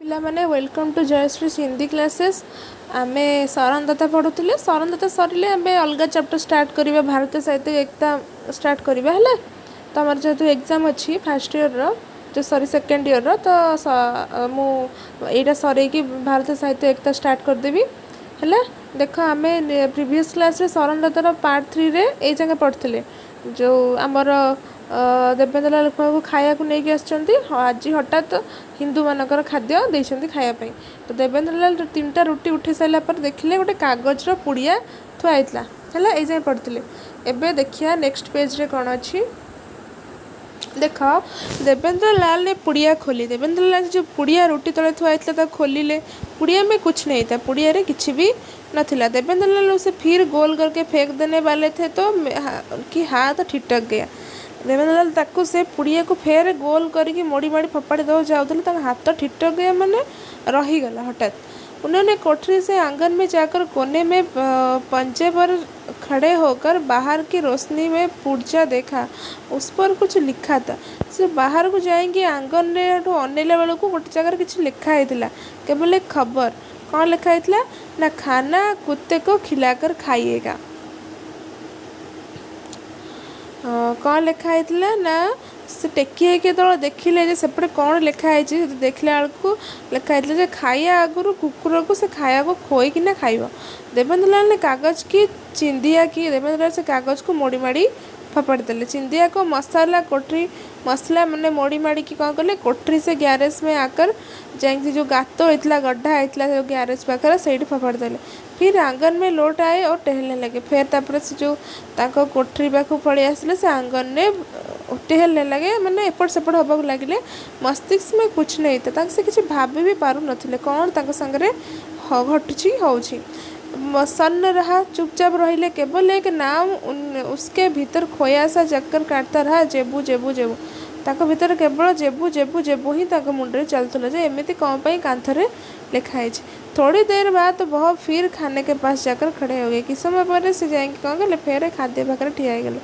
ପିଲାମାନେ welcome to Jayashree Hindi କ୍ଲାसेस। आमे सरंदता पढ़ुले सरंदता सरिले आमे अलग चैप्टर स्टार्ट करिबा भारतीय साहित्य एकता स्टार्ट करिबा हला। तो हमर जेतु एग्जाम अछि फर्स्ट ईयर रो जो सॉरी सेकंड ईयर रो तो मु एटा सरे कि भारतीय साहित्य एकता स्टार्ट कर देबी हला। देखो आमे प्रीवियस क्लास रे सरंदता रो पार्ट 3 रे ए जगह पढ़थिले जो हमर देवेंद्र लाल को खाया को नहीं आसचंती आज हठात हिंदू मानकर खाद्य देइछंती खाया पई। तो देवेंद्र लाल 3टा रुटी उठे साइला पर देखिले गोटे कागज रो पुड़िया थुआ आइतला हला ए जे पढ़थिले। एबे देखिया नेक्स्ट पेज रे कोन अछि देख। देवेंद्र लाल ने पुड़िया खोली। देवेंद्र लाल जो पुड़िया रोटी तले थुआ आइतला ता खोलिले। पुड़िया में कुछ नहीं था, पुड़िया रे किछि भी नथिला। देवेंद्र लाल उसे फिर गोल करके फेंक देने वाले थे तो कि हाथ ठिठक गया। देवेंद्र लाल ताकू से पुड़िया को फेर गोल करके मोड़ी माड़ी फपाड़ी दो जाऊले हाथ ठिठक गया मैंने रही गला हठात। उन्होंने कोठरी से आंगन में जाकर कोने में पंजे पर खड़े होकर बाहर की रोशनी में पुर्जा देखा। उस पर कुछ लिखा था। से बाहर को जाएंगे आंगन में अनेला बेलू गोटे जगह किसी लिखा है केवल एक खबर। कौन लिखा है ना खाना कुत्ते को खिलाकर खाइएगा। कौन लिखा है ना से टेकी के तो देखिले सेपटे कौन लिखाई देखला बेलू लिखाई जे खाया आगुरी कुकुर को से खाया को खोईकि ना खाइब। देवेंद्र लाल ने कागज की चिंदिया की देवेंद्र लाल से कागज को मोड़ी माड़ी फपाड़ी देले। चिंदिया को मसाला कोठरी मसला मैंने मोड़ी माड़ी की कौन कले कोठरी से गैरेज में आकर जाएंगे जो गातो होता गड्ढा होता जो गैरेज पाखे से फपाड़ी देले। फिर आंगन में लौट आए और टहलने लगे। फिर तापर से जो ताको कोठरी पाख पड़े आसिले से आंगन ने टहलने लगे मैंने एपट सेपट हवा लगे। मस्तिष्क में कुछ नहीं था से किसी भाभी भी पारु नथिले कौन ताको संगरे घटुची होउची। सन्न रहा चुपचाप रहिले। केवल एक नाम उसके भीतर खोया सा चक्कर काटता रहा जेबू जेबू जेबू। ताको भीतर केवल जेबू जेबू जेबू ही ताको मुंडे चलुला जे एमिति कौन पाई कांथरे लिखाई। थोड़ी देर बाद वह फिर खाने के पास जाकर खड़े हो गए। किस समय पर से जाएंगे कौन गले फिर खाद्य पाकर ठिया गए।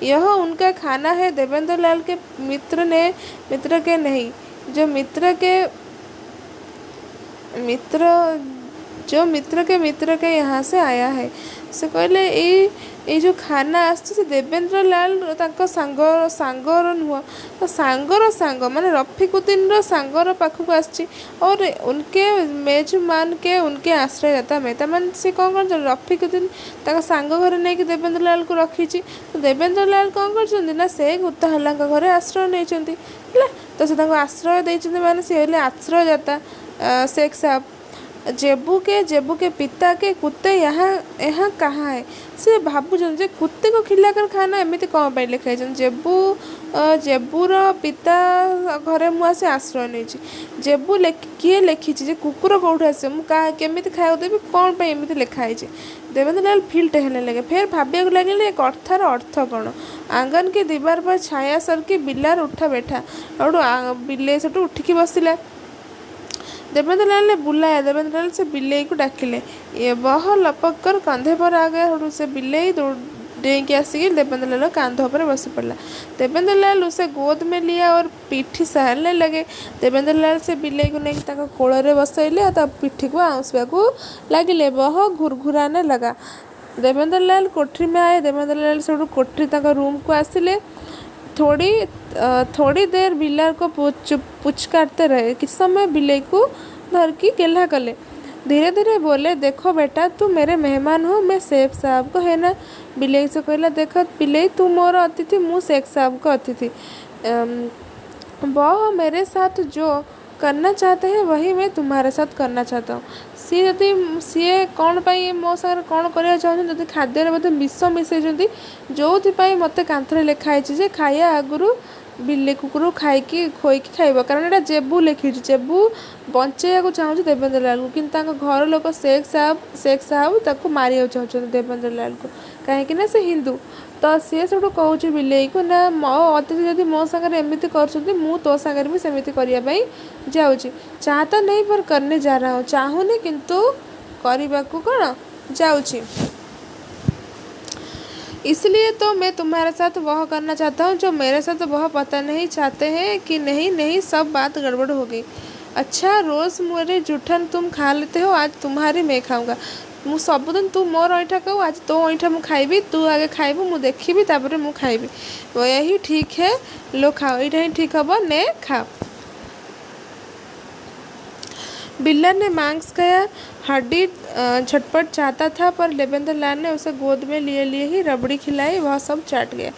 यह उनका खाना है। देवेंद्र लाल के मित्र के नहीं जो मित्र के यहाँ से आया है। से कहले ये जो खाना आसছে से देवेंद्र लाल तांको सांगर नुह तो सांगर सांग माने रफीकुद्दीन रो सांगर पाखक आसछि और उनके मेजमान के उनके आश्रयदाता मेहता मान से कौन कर रफीकुद्दीन तांको सांग घर नहीं कि देवेंद्र लाल को रखी। तो देवेंद्र लाल कौन कर ना से गुप्ता हल्ला घरे आश्रय नहीं तो से आश्रय देते माने से आश्रयदाता शेख साहब। जेबू के पिता के कुत्ते यहाँ कहाँ है से भावुन जे कुत्ते को खिलाकर खाना एमती कौन पाई लिखाई। जेबूर पिता घरे मुझे आश्रय नहीं। जेबू किए लिखी जे कुकुर कौट आस केमी खाया देवी कौन पर एमती लिखाई। देवेंद्र लाल फिर टहलने लगे। फिर भाविया लगे एक अर्थर अर्थ कौन। आंगन के दीवार पर छाया सर की बिलार उठा बैठा और बिले से उठिकी बसला। देवेंद्र लाल ने बुलाया। देवेंद्र लाल से बिल्ली को डाकिले। ये वह लपक कर कंधे पर आ गया। से बिल्ली डें के आसिक देवेंद्र लाल कांधों पर बस पड़ा। देवेंद्र लाल उसे गोद में लिया और पीठी सहलने लगे। देवेंद्र लाल से बिल्ली को नहीं कोल बसैले और पीठी को आउंसवा को लगिले। वह घुरघुराने लगा। देवेंद्र लाल कोठरी में आए। देवेंद्र लाल से कोठरी रूम को आसिले। थोड़ी देर बिल्ला को पुचकारते रहे। किस समय बिल्ली को धर की गेला कले। धीरे धीरे बोले देखो बेटा तू मेरे मेहमान हो मैं शेख साहब को है ना। बिल्ली से कहला देखो बिल्ली तू मोर अतिथि मु शेख साहब को अतिथि। वह मेरे साथ जो करना चाहते हैं वही मैं तुम्हारे साथ करना चाहता हूँ। सी कौन पाई मो सागर कौन करना चाहते जब खाद्य मत विष मिसई जो मत कांथरे लिखाई जे खाया आगुरी बिल्ली कुकुर खाई खोईकी खाइब। कारण यहाँ जेबू लिखी जेबू बंचेया चाहूँ देवेंद्र लाल को कि घर लोक शेख साहब ताको मारिया चाहते देवेंद्र लाल को कहीं से हिंदू। तो सी सब कौच बिल्ली को ना मो अतिथि जदि मो सागर एमती कर मु तो सागर भी सेमती करने जाऊँगी। चाहता नहीं पर करने जा रहा हूँ। चाहूनी किंतु करने को कौन जाऊँगी। इसलिए तो मैं तुम्हारे साथ वह करना चाहता हूँ जो मेरे साथ वह पता नहीं चाहते हैं कि नहीं सब बात गड़बड़ हो गई। अच्छा रोज़ मेरे जूठन तुम खा लेते हो, आज तुम्हारी मैं खाऊंगा। मु सबुदिन तू मोर अईठा कहू, आज तो अईठा मु खाइबी, तू आगे खाइबू मु देखिबी तापर मु खाइबी। वो यही ठीक है, लो खाओ, यहाँ ही ठीक हब, ने खाओ। बिल्ला ने मांस खाया, हड्डी झटपट चाहता था, पर देवेंद्र लाल ने उसे गोद में लिए लिए ही रबड़ी खिलाई, वह सब चाट गया।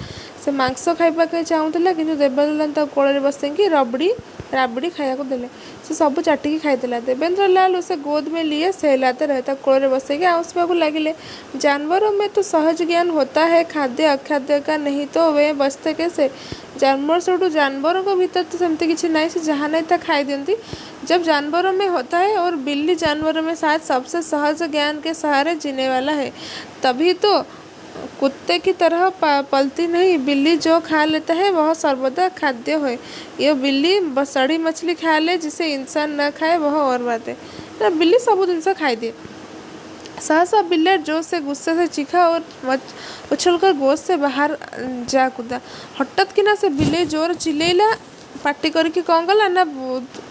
से मांस खाइबा के चाहूला कि देवेंद्र लाल कोल बसैकी राबड़ी खाया देले, से सब चाटिकी खाईला। देवेंद्र लाल उसे गोद में लिए सहलाते रहे, कोल बसैकी आउंसवा लगिले। जानवरों में तो सहज ज्ञान होता है, खाद्य अखाद्य का, नहीं तो वे बचते कैसे। जानवरों के भीतर तो सेमती किसी नहीं, से जहाँ नहीं था खाई दियंती। जब जानवरों में होता है, और बिल्ली जानवरों में शायद सबसे सहज ज्ञान के सहारे जीने वाला है, तभी तो कुत्ते की तरह पलती नहीं। बिल्ली जो खा लेता है वह सर्वदा खाद्य है। ये बिल्ली सड़ी मछली खा ले, जिसे इंसान न खाए वह और बात है। तो बिल्ली सब जिनस खाई दिए। सहसा बिल्ला जोर से गुस्से से चीखा और उछलकर गोश्त से बाहर जा कूदा। हठात किना से बिल्ली जोर चिल्लेला, पाटी करके कौन गला ना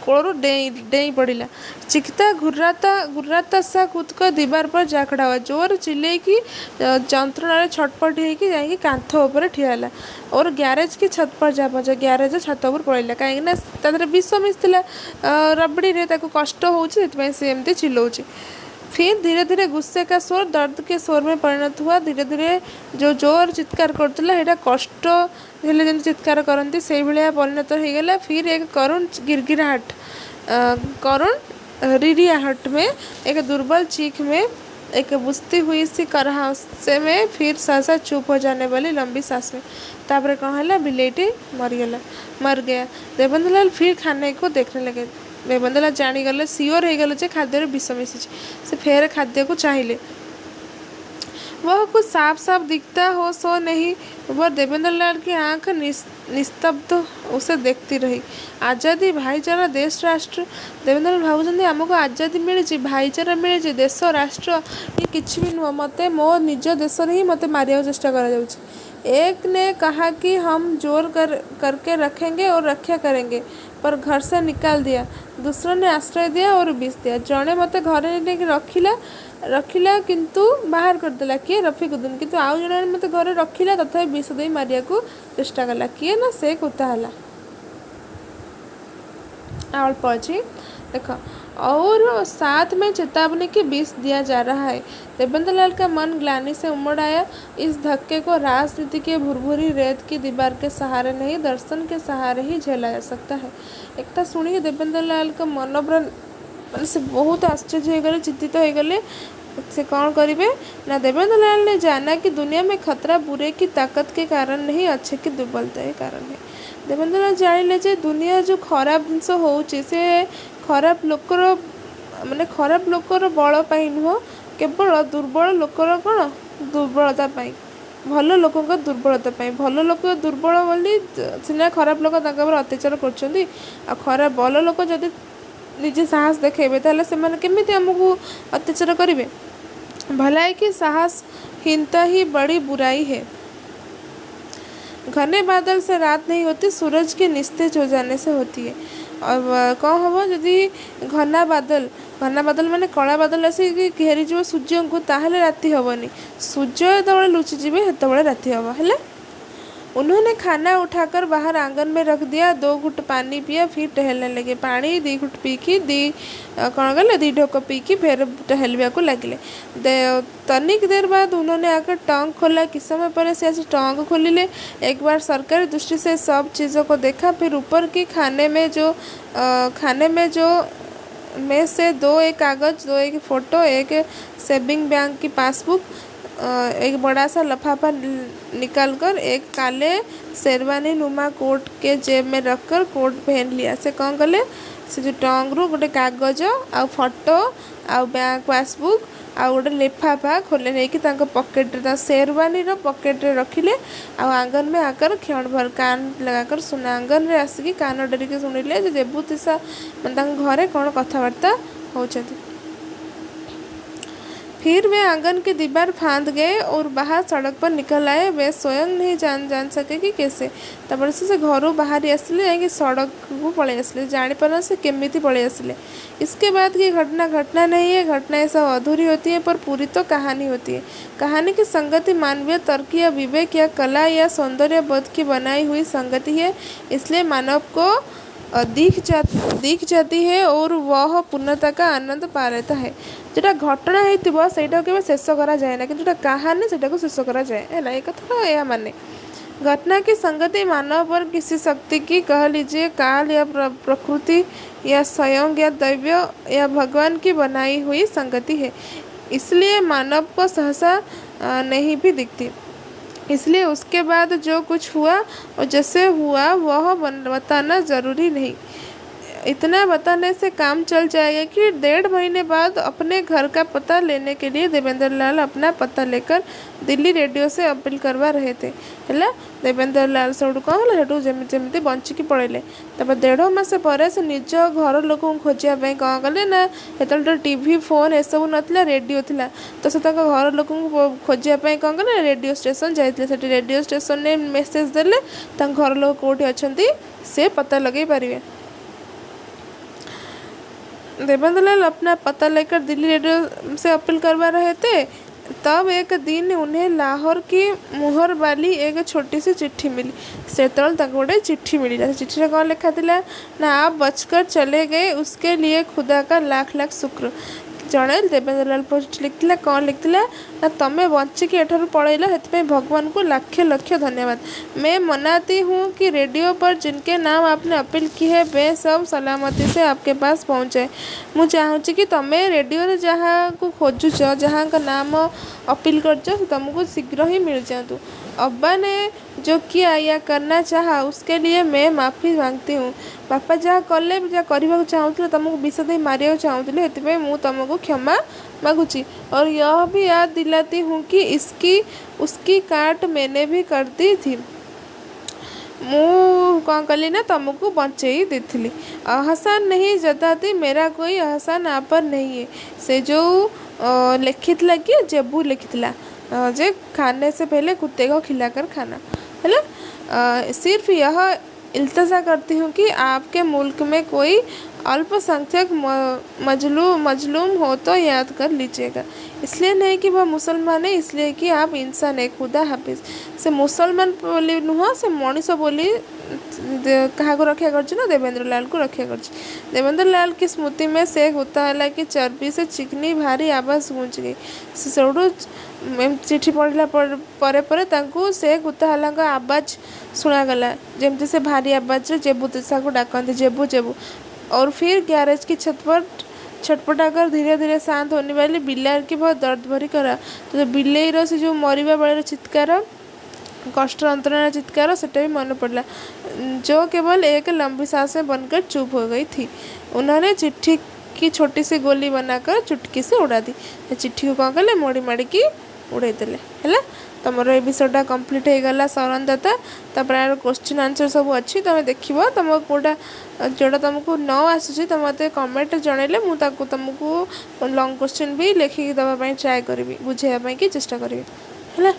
कोड़ू डेई पड़ा। चिकता घुर्राता सा कूद कर दीवार पर जा खड़ा हुआ। जोर चिल्ले की जंत्रणा छटपट होगी जाकि कांथ उपर ठियाला और ग्यारेज की छत पर जा पहुंचा। ग्यारेज छत पर पड़ेगा कहीं विष मिसला रबड़ी रे, कष्ट होती चिल्लाऊँ। फिर धीरे धीरे गुस्से का स्वर दर्द के स्वर में परिणत हुआ। धीरे धीरे जो जोर चित्कार करता है कष्ट हेले जमी चित्कार करती से भाया परिणत हो गला। फिर एक करुण गिरगिराहट, करुण रिरियाहट में, एक दुर्बल चीख में, एक बुझती हुई सी कराहसे में, फिर सहसा चुप हो जाने वाली लंबी सांस में। तापर कौन है, बिलेटी मर गया। देवेंद्र लाल फिर खाने को देखने लगे। देवेंद्र लाल जानीगले, सियोर हो गले खाद्य विष मिशी। से फेर खाद्य को चाहिए, वह कुछ साफ साफ दिखता हो सो नहीं, वह देवेंद्र लाल की आंख निस्तब्ध उसे देखती रही। आज़ादी, भाईचारा, देश, राष्ट्र। देवेंद्र लाल भावुं आमको आज़ादी मिली, भाईचारा मिली, देश राष्ट्र ये किसी भी नुह, मत मो निज देश ही मत मारिया चेष्टा कर। एक ने कहा कि हम जोर करके रखेंगे और रक्षा करेंगे, पर घर से निकाल दिया। दूसरों ने आश्रय दिया और विष दिया। जड़े मत घर रखिला किंतु बाहर करदेला, किए रफिकुद्दीन, किंतु आउ जड़े मत घर रखिला तथा विष दे मारिया को चेष्टा कला, किए ना से कुताला। अल्प अच्छी देख, और साथ में चेतावनी की विष दिया जा रहा है। देवेंद्र लाल का मन ग्लानि से उमड़ आया। इस धक्के को राजनीति के भुरभुरी रेत की दीवार के सहारे नहीं, दर्शन के सहारे ही झेला जा सकता है। एक सुनिए देवेंद्र लाल का मनोबल से बहुत आश्चर्य हो गए, चिंतित हो गए। से कौन करेंगे ना, देवेंद्र लाल ने जाना कि दुनिया में खतरा बुरे की ताकत के कारण नहीं, अच्छे की दुर्बलता के कारण है। देवेंद्र लाल जानिले जे दुनिया जो खराब जिनस होचे से खराब लोकर माने खराब लोकर बल पाई नुह, केवल दुर्बल लोकर कौन दुर्बलता पाई, भल लोकों का दुर्बलता पाई। भल लोक दुर्बल बोली सीना खराब लोक अत्याचार कर, खराब भल लोक जदि निजे साहस देखेबे ताले से माने केमिति हमकु अत्याचार करेंगे। भलाई की साहस हीनता ही बड़ी बुराई है। घने बादल से रात नहीं होती, सूरज के निस्तेज हो जाने से होती है। और कौन हम जदि घना बादल माने कला बादल आसिक घेरी जीव सूर्य को, ताहले राति हेनी। सूर्य जो लुचिजे हेतु राति हम है। उन्होंने खाना उठाकर बाहर आंगन में रख दिया। 2 घुट पानी पिया, फिर टहलने लगे। पानी 2 घुट पी की कौन गले 2 ढोक पी की फिर टहलवा को लगे। तनिक देर बाद उन्होंने आकर टंग खोला। किस समय पर से ऐसे टंग खोलिले। एक बार सरकारी दृष्टि से सब चीज़ों को देखा, फिर ऊपर की खाने में से 2 एक कागज़, 2 एक फ़ोटो, एक सेविंग बैंक की पासबुक, एक बड़ा सा लफाफा निकालकर एक काले शेरवानी नुमा कोट के जेब में रखकर कोट पहन लिया। से कौन कले, से जो टंग रू गोटे कागज आ फोटो आ बैंक पासबुक आ गोटे लिफाफा खोले नहीं कि पॉकेट शेरवानी पॉकेट रखिले। आंगन में आकर क्षण भर कान लगाकर सुना। आंगन में आसिक कान डरिक शुणिले देवतीसा मैंने घरे कौन कथबार्ता होती। फिर वे आंगन की दीवार फांद गए और बाहर सड़क पर निकल आए। वे स्वयं नहीं जान सके कि कैसे। तापर से घर बाहरी आसिले जाकि सड़क को पलि आसिले जापर से केमिति पलि आसिले। इसके बाद की घटना घटना नहीं है, घटनाएं सब अधूरी होती है पर पूरी तो कहानी होती है। कहानी की संगति मानवीय तर्क या विवेक या कला या सौंदर्य बोध की बनाई हुई संगति है, इसलिए मानव को दिख जाती है और वह पूर्णता का आनंद पा लेता है। जोटा घटना होता से शेष करा जाए ना, कि जोटा कहानी से शेष करा जाए है एक कथा यह माने घटना की संगति मानव पर किसी शक्ति की कह लीजिए काल या प्रकृति या स्वयं या दैव्य या भगवान की बनाई हुई संगति है, इसलिए मानव को सहसा नहीं भी दिखती। इसलिए उसके बाद जो कुछ हुआ और जैसे हुआ वह बताना ज़रूरी नहीं। इतना बताने से काम चल जाएगा कि 1.5 महीने बाद अपने घर का पता लेने के लिए देवेंद्र लाल अपना पता लेकर दिल्ली रेडियो से अपील करवा रहे थे है। देवेंद्र लाल से कौन है जमी जमी बंचिकी पड़े। तब 1.5 मास पर से निज घर लोक खोजापी कौन कले ना तो टीवी फोन एसबू नाला रेडियो थिला, तो से घर लोक खोजापी कौन कले रेडियो स्टेशन जाते। रेडियो स्टेशन ने मेसेज देले घर लोग कौटी अच्छा से पता लगे पारे। देवेंद्र लाल अपना पता लेकर दिल्ली रेडियो से अपील करवा रहे थे। तब एक दिन उन्हें लाहौर की मुहर वाली एक छोटी सी चिट्ठी मिली। से गोटे चिट्ठी मिली। चिट्ठी कौन लिखा था ना, आप बचकर चले गए उसके लिए खुदा का लाख लाख शुक्र। जड़े देवेंद्र लाल लिखला कौन लिखला ना, तुम्हें बंचिकी एठार पड़ेल से भगवान को लाख लक्ष धन्यवाद। मैं मनाती हूँ कि रेडियो पर जिनके नाम आपने अपील की है वे सब सलामती से आपके पास पहुँचे। मुझे चाहूँगी कि तुम्हें रेडियो जहाँ को खोजुच जहाँ का नाम अपील कर तुमको शीघ्र ही मिल जातु। अब्बा ने जो किया या करना चाहा उसके लिए मैं माफ़ी मांगती हूँ। बापा जहाँ कले जहाँ करने चाहूँगे तुमको विष दे मारे चाहूँगी, से मुझे तुमको क्षमा मांगुची और यह भी याद दिलाती हूँ कि उसकी काट मैंने भी कर दी थी। मु कौन कली ना तुमको बचे देती। एहसान नहीं जताती, मेरा कोई एहसान आप पर नहीं है। से जो लिखितला कि जेबू लिखितला जे खाने से पहले कुत्ते को खिलाकर खाना है। सिर्फ यह इल्तजा करती हूँ कि आपके मुल्क में कोई अल्पसंख्यक मजलूम हो तो याद कर लीजिएगा। इसलिए नहीं कि वह मुसलमान है, इसलिए कि आप इंसान है। खुदा हाफिज। से मुसलमान बोली नुह से मनीष बोली क्या रक्षा कर देवेंद्र लाल को रक्षा कर। देवेंद्र लाल की स्मृति में से गुताला की चर्बी से चिकनी भारी आवाज़ गूंज गई। से चिठी पढ़ला पर से गुताला आवाज़ शुणागला जमती से भारी आवाज़ जेबू तिशा को डाकती जेबू जेबू। और फिर गैरेज की छत पर छटपटाकर धीरे धीरे शांत होने वाली बिल्ली की बहुत दर्द भरी करा। तो बिल्ली से जो मरवा बेल चित्कार कष्ट अंतरणा चित्कार सेटा भी मन पड़ला, जो केवल एक लंबी सांस में बनकर चुप हो गई थी। उन्होंने चिट्ठी की छोटी सी गोली बनाकर चुटकी से उड़ा दी। चिट्ठी को कौन कले मोड़ी माड़ी की उड़े देले है। तुमर ये विषयटा कम्प्लीट हो गला सरंदाता। तापर क्वेश्चन आंसर सब अच्छी तुम देख तुम कौटा जोटा तुमको न आसूँ तो मत कमेंट जनइले मुझे तुमको लॉन्ग क्वेश्चन भी लिखिकी देवाई ट्राए करी बुझाई चेष्टा करी है।